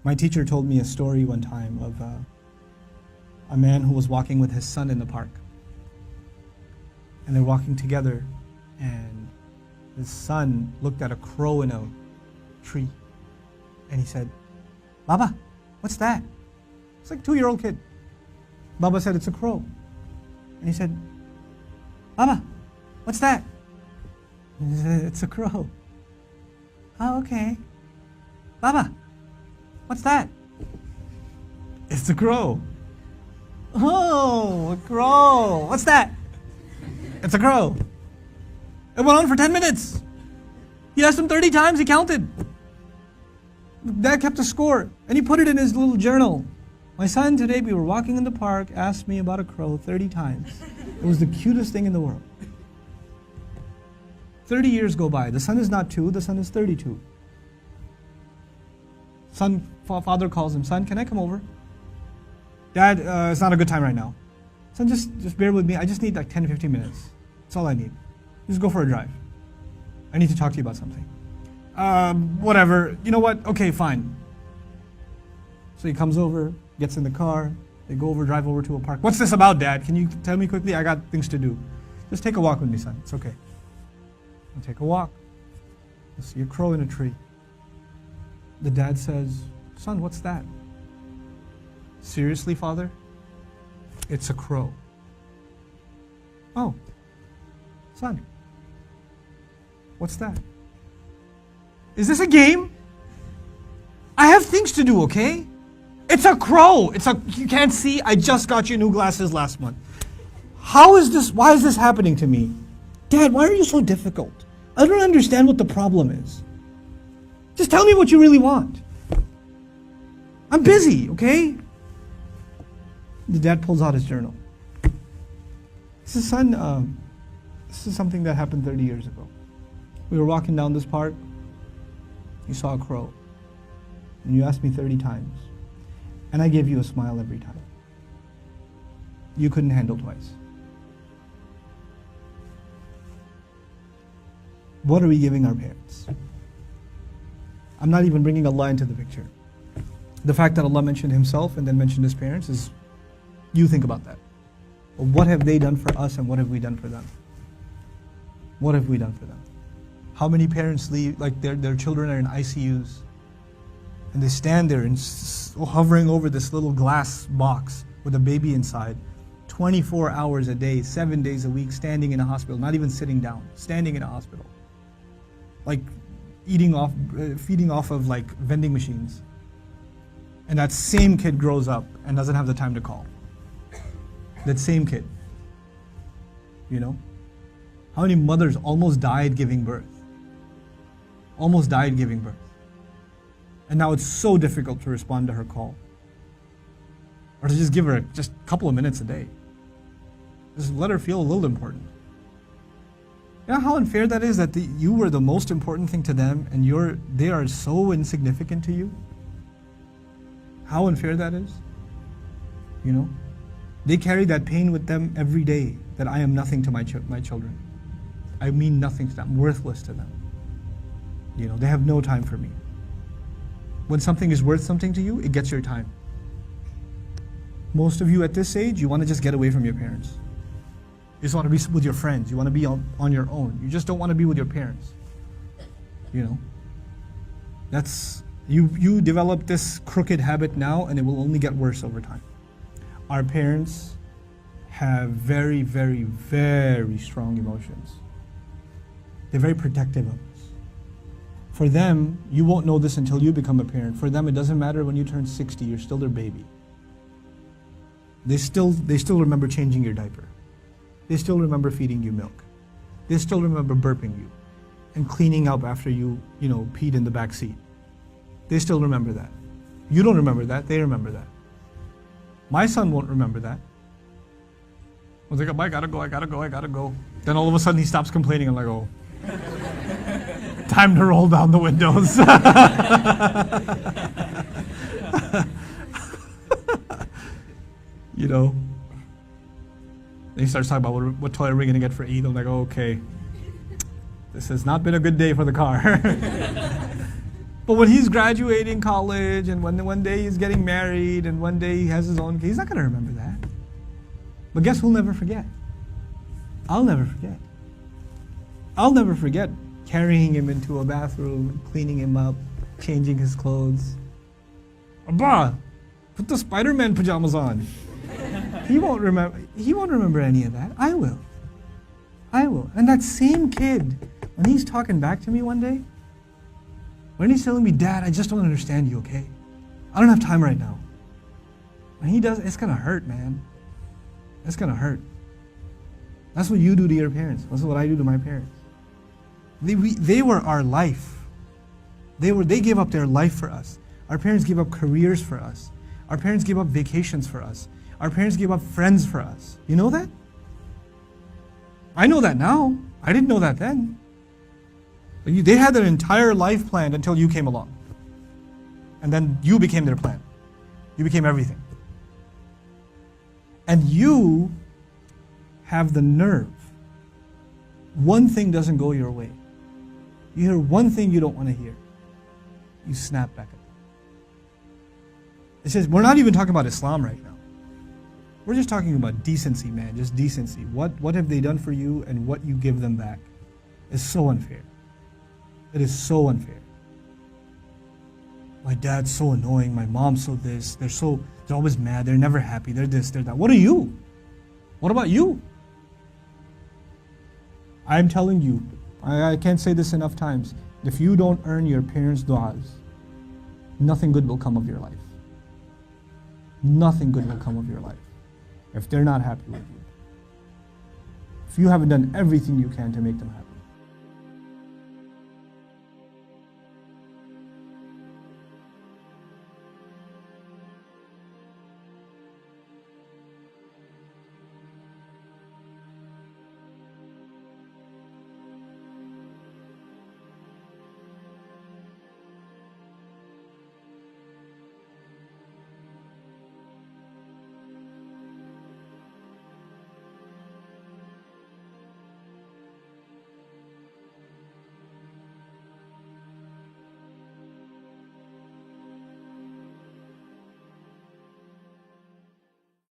My teacher told me a story one time of a man who was walking with his son in the park. And they're walking together, and his son looked at a crow in a tree. And he said, "Baba, what's that?" It's like a 2-year-old kid. Baba said, "It's a crow." And he said, "Baba, what's that?" And he said, "It's a crow." "Oh, okay." "Baba, what's that?" "It's a crow." "Oh, a crow. What's that?" "It's a crow." It went on for 10 minutes. He asked him 30 times, he counted. Dad kept a score, and he put it in his little journal. "My son, today we were walking in the park, asked me about a crow 30 times. It was the cutest thing in the world." 30 years go by. The son is not 2, the son is 32. Father calls him, "Son, can I come over?" "Dad, it's not a good time right now." "Son, just bear with me. I just need like 10 to 15 minutes. That's all I need. Just go for a drive. I need to talk to you about something." Whatever. You know what? Okay, fine. So he comes over, gets in the car. They drive over to a park. "What's this about, Dad? Can you tell me quickly? I got things to do." "Just take a walk with me, son. It's okay." I'll take a walk. I see a crow in a tree. The dad says, "Son, what's that?" "Seriously, Father? It's a crow." "Oh, son, what's that?" "Is this a game? I have things to do, okay? It's a crow. You can't see? I just got you new glasses last month. Why is this happening to me? Dad, why are you so difficult? I don't understand what the problem is. Just tell me what you really want. I'm busy, okay?" The dad pulls out his journal. He says, "Son, this is something that happened 30 years ago. We were walking down this park. You saw a crow. And you asked me 30 times. And I gave you a smile every time. You couldn't handle twice. What are we giving our parents?" I'm not even bringing Allah into the picture. The fact that Allah mentioned Himself and then mentioned His parents is, you think about that. What have they done for us and what have we done for them? What have we done for them? How many parents leave, like their children are in ICUs and they stand there and hovering over this little glass box with a baby inside, 24 hours a day, 7 days a week, standing in a hospital, not even sitting down, standing in a hospital. Like feeding off of like vending machines. And that same kid grows up and doesn't have the time to call. That same kid. You know? How many mothers almost died giving birth? Almost died giving birth. And now it's so difficult to respond to her call. Or to just give her just a couple of minutes a day. Just let her feel a little important. You know how unfair that is, that you were the most important thing to them and they are so insignificant to you? How unfair that is? You know? They carry that pain with them every day, that I am nothing to my children. I mean nothing to them. I'm worthless to them. You know, they have no time for me. When something is worth something to you, it gets your time. Most of you at this age, you want to just get away from your parents. You just want to be with your friends. You want to be on your own. You just don't want to be with your parents. You know? That's, you develop this crooked habit now and it will only get worse over time. Our parents have very, very, very strong emotions. They're very protective of us. For them, you won't know this until you become a parent. For them, it doesn't matter when you turn 60, you're still their baby. They still remember changing your diaper. They still remember feeding you milk. They still remember burping you and cleaning up after you peed in the back seat. They still remember that. You don't remember that, they remember that. My son won't remember that. I was like, I gotta go. Then all of a sudden he stops complaining. I'm like, oh, time to roll down the windows. You know. Then he starts talking about what toy are we gonna get for Eid. I'm like, oh, okay. This has not been a good day for the car. But when he's graduating college and when one day he's getting married and one day he has his own kid, he's not going to remember that. But guess who'll never forget? I'll never forget. I'll never forget carrying him into a bathroom, cleaning him up, changing his clothes. Abba, put the Spider-Man pajamas on. He won't remember any of that. I will. And that same kid, when he's talking back to me one day, when he's telling me, Dad, I just don't understand you, okay? I don't have time right now. When he does, it's gonna hurt, man. It's gonna hurt. That's what you do to your parents. That's what I do to my parents. They were our life. They gave up their life for us. Our parents gave up careers for us. Our parents gave up vacations for us. Our parents gave up friends for us. You know that? I know that now. I didn't know that then. They had their entire life planned until you came along. And then you became their plan. You became everything. And you have the nerve. One thing doesn't go your way. You hear one thing you don't want to hear. You snap back at them. It says, we're not even talking about Islam right now. We're just talking about decency, man. Just decency. What have they done for you and what you give them back is so unfair. It is so unfair. My dad's so annoying. My mom's so this. They're always mad. They're never happy. They're this, they're that. What are you? What about you? I'm telling you, I can't say this enough times. If you don't earn your parents' du'as, nothing good will come of your life. Nothing good will come of your life if they're not happy with you. If you haven't done everything you can to make them happy.